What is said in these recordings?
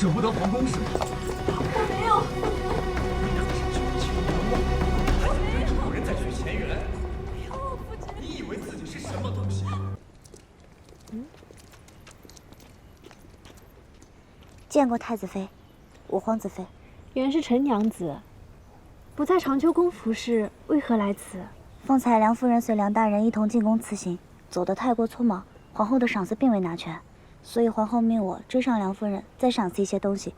舍不得皇宫是吗？我没有。还想跟主人再续前缘？没有，夫君。你以为自己是什么东西？见过太子妃，五皇子妃。原是陈娘子，不在长秋宫服侍，为何来此？方才梁夫人随梁大人一同进宫辞行，走得太过匆忙，皇后的赏赐并未拿全，所以皇后命我追上梁夫人，再赏赐一些东西。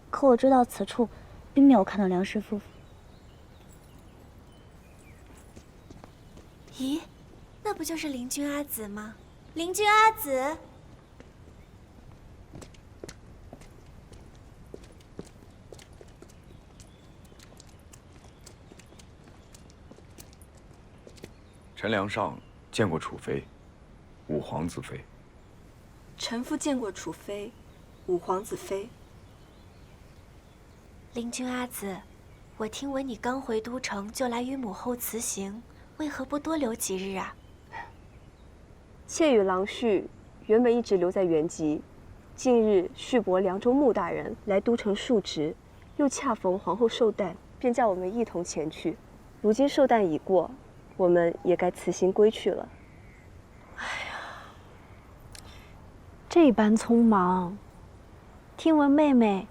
可我追到此处，并没有看到梁氏夫妇。咦，那不就是林君阿紫吗？林君阿紫。陈良上见过楚妃，五皇子妃。臣妇见过楚妃，五皇子妃。林君阿紫，我听闻你刚回都城就来与母后辞行，为何不多留几日啊？妾与郎婿原本一直留在原籍，近日续伯凉州穆大人来都城述职，又恰逢皇后寿诞，便叫我们一同前去。如今寿诞已过，我们也该辞行归去了。这般匆忙，听闻妹妹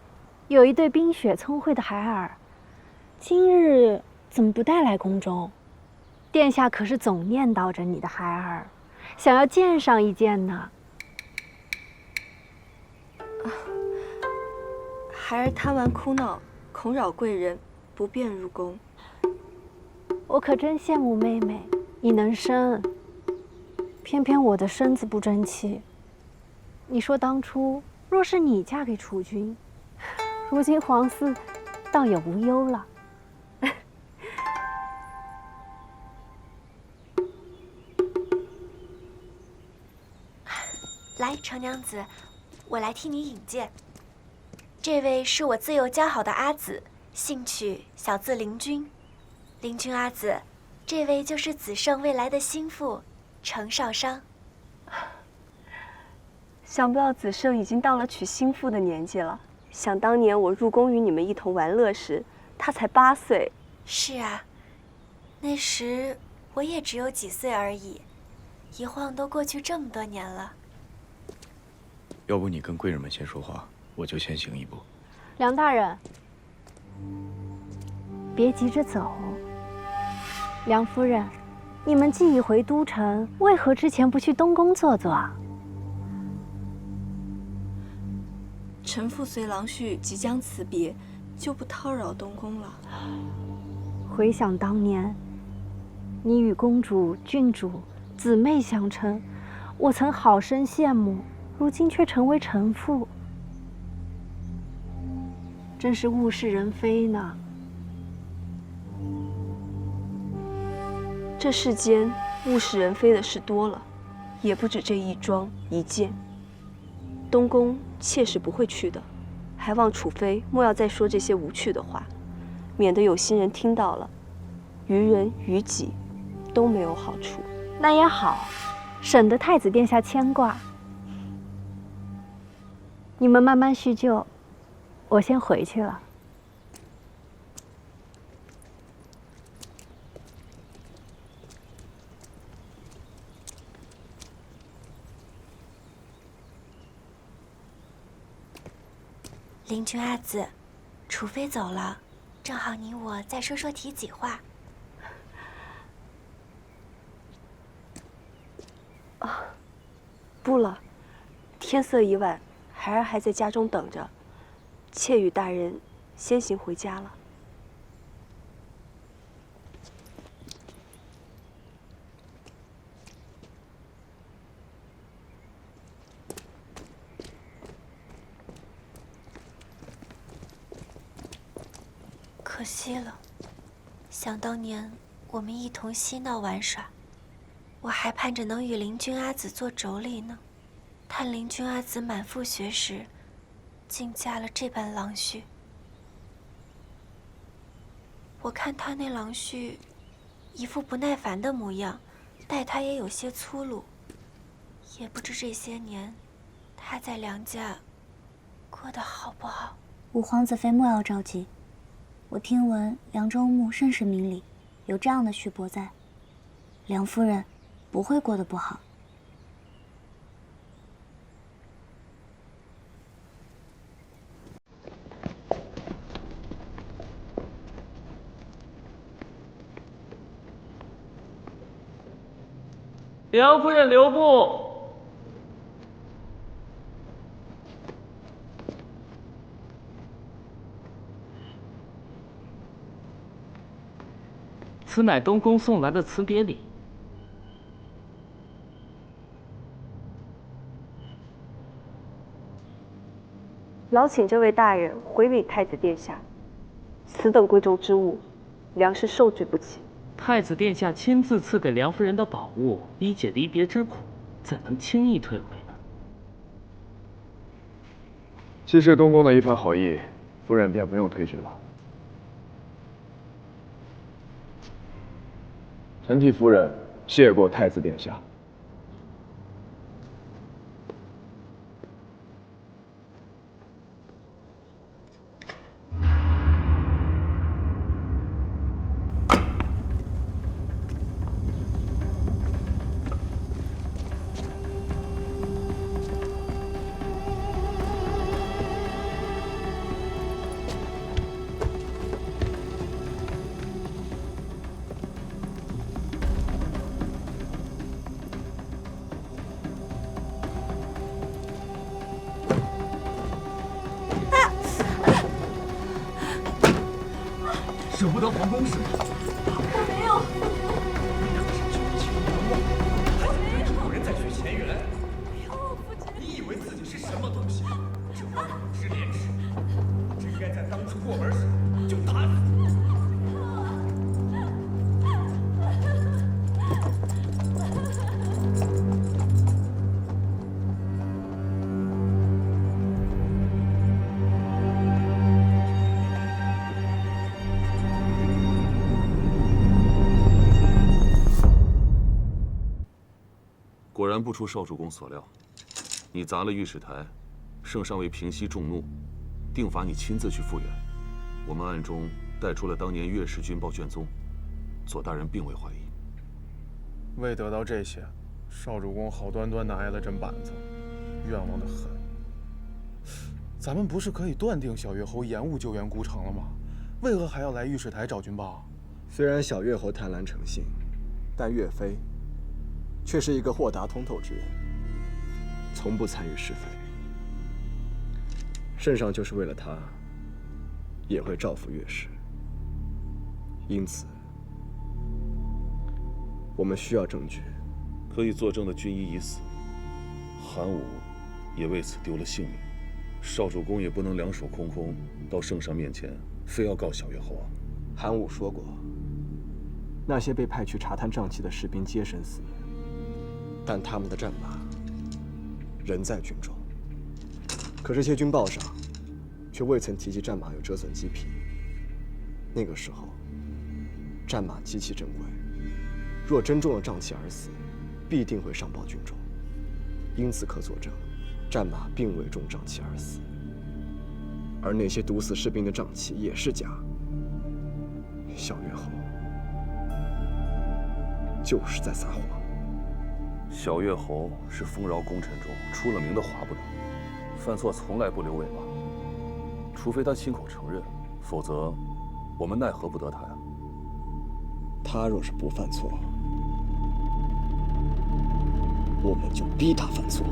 有一对冰雪聪慧的孩儿，今日怎么不带来宫中？殿下可是总念叨着你的孩儿，想要见上一见呢。孩儿贪玩哭闹，恐扰贵人，不便入宫。我可真羡慕妹妹，你能生，偏偏我的身子不争气。你说当初若是你嫁给储君，如今皇嗣倒也无忧了。来，程娘子，我来替你引荐。这位是我自幼交好的阿紫，姓曲，小字灵君。灵君阿紫，这位就是子胜未来的心腹，程少商。想不到子胜已经到了娶心腹的年纪了。想当年我入宫与你们一同玩乐时，他才8岁。是啊，那时我也只有几岁而已，一晃都过去这么多年了。要不你跟贵人们先说话，我就先行一步。梁大人，别急着走。梁夫人，你们既已回都城，为何之前不去东宫坐坐啊？臣妇随郎婿即将辞别，就不叨扰东宫了。回想当年，你与公主、郡主姊妹相称，我曾好生羡慕，如今却成为臣妇，真是物是人非呢。这世间物是人非的事多了，也不止这一桩一件。东宫妾是不会去的，还望楚妃莫要再说这些无趣的话，免得有心人听到了，于人于己都没有好处。那也好，省得太子殿下牵挂。你们慢慢叙旧，我先回去了。灵君阿紫，楚妃走了，正好你我再说说体己话。不了，天色已晚，孩儿还在家中等着，妾与大人先行回家了。可惜了，想当年我们一同嬉闹玩耍，我还盼着能与灵君阿紫做妯娌呢。叹灵君阿紫满腹学识，竟嫁了这般郎婿。我看他那郎婿一副不耐烦的模样，待他也有些粗鲁。也不知这些年他在梁家过得好不好？五皇子妃莫要着急，我听闻凉州牧甚是明理，有这样的旭伯在，梁夫人不会过得不好。梁夫人留步。此乃东宫送来的辞别礼。劳请这位大人回禀太子殿下，此等贵重之物，梁氏受罪不起。太子殿下亲自赐给梁夫人的宝物，理解离别之苦，怎能轻易退回呢？既是东宫的一番好意，夫人便不用推拒了。臣替夫人谢过太子殿下。舍不得皇宫是吗？我没有。还想有人在学前缘？没有，父亲。你以为自己是什么东西？这么不知廉耻！真该在当初过门时就打死你！果然不出少主公所料，你砸了御史台，圣上为平息众怒，定罚你亲自去复原。我们暗中带出了当年岳氏军报卷宗，左大人并未怀疑。为得到这些，少主公好端端的挨了阵板子，冤枉的很。咱们不是可以断定小越侯延误救援孤城了吗？为何还要来御史台找军报？虽然小越侯贪婪成性，但岳飞却是一个豁达通透之人，从不参与是非。圣上就是为了他，也会照拂岳氏。因此，我们需要证据。可以作证的军医已死，韩武也为此丢了性命。少主公也不能两手空空到圣上面前，非要告小越侯啊。韩武说过，那些被派去查探瘴气的士兵皆身死，但他们的战马仍在军中。可这些军报上却未曾提及战马有折损鸡皮。那个时候，战马极其珍贵，若真中了瘴气而死，必定会上报军中。因此可佐证，战马并未中瘴气而死。而那些毒死士兵的瘴气也是假。小越侯就是在撒谎。小越侯是丰饶功臣中出了名的滑不得，犯错从来不留尾巴，除非他亲口承认，否则我们奈何不得他呀？他若是不犯错，我们就逼他犯错。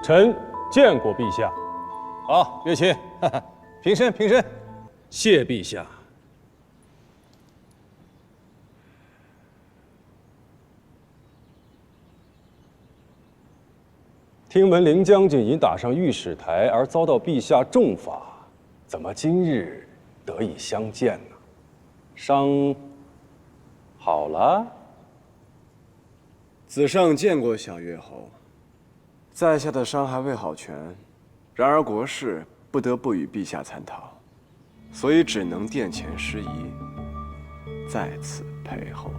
臣见过陛下。好，岳亲，平身，平身。谢陛下。听闻凌将军已打上御史台，而遭到陛下重罚，怎么今日得以相见呢？伤好了？子上见过小越侯。在下的伤还未好全，然而国事不得不与陛下参讨，所以只能殿前失仪，在此陪候。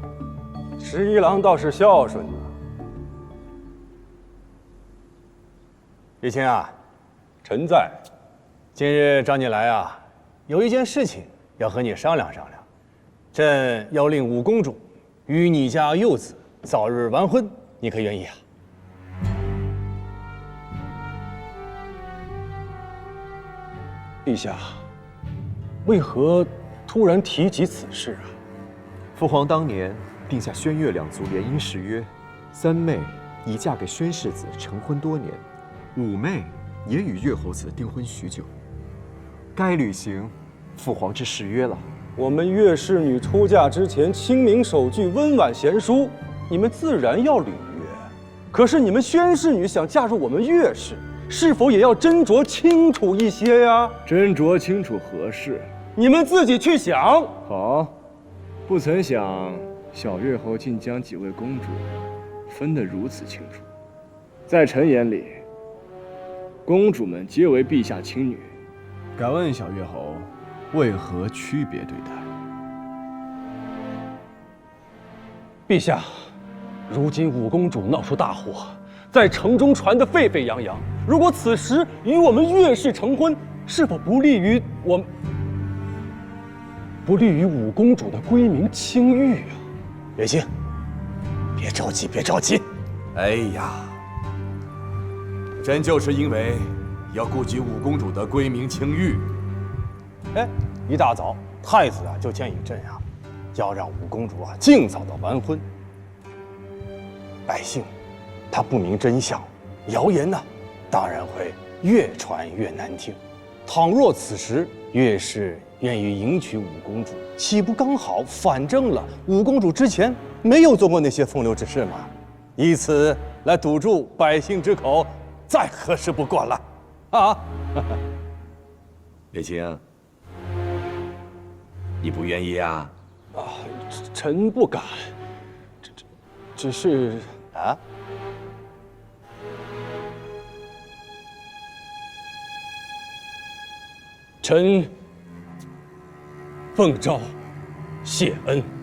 十一郎倒是孝顺呐。玉清啊，臣在。今日找你来啊，有一件事情要和你商量商量。朕要令五公主与你家幼子早日完婚，你可愿意啊？陛下，为何突然提及此事啊？父皇当年定下宣岳两族联姻誓约，三妹已嫁给宣世子成婚多年，五妹也与岳侯子订婚许久，该履行父皇之誓约了。我们岳氏女出嫁之前清明守据、温婉贤淑，你们自然要履约。可是你们宣氏女想嫁入我们岳氏，是否也要斟酌清楚一些呀？斟酌清楚何事？你们自己去想。好，不曾想小岳侯竟将几位公主分得如此清楚。在臣眼里，公主们皆为陛下亲女。敢问小岳侯，为何区别对待？陛下，如今五公主闹出大祸，在城中传得沸沸扬扬。如果此时与我们岳氏成婚，是否不利于五公主的归名清誉啊？月清，别着急，别着急。哎呀，朕就是因为要顾及五公主的归名清誉。哎，一大早，太子啊就建议朕呀，要让五公主啊尽早的完婚。百姓他不明真相，谣言呢，当然会越传越难听。倘若此时岳氏愿意迎娶五公主，岂不刚好反证了五公主之前没有做过那些风流之事吗？以此来堵住百姓之口，再合适不过了。啊！月清，你不愿意啊？啊，臣不敢。只是啊。臣奉诏谢恩。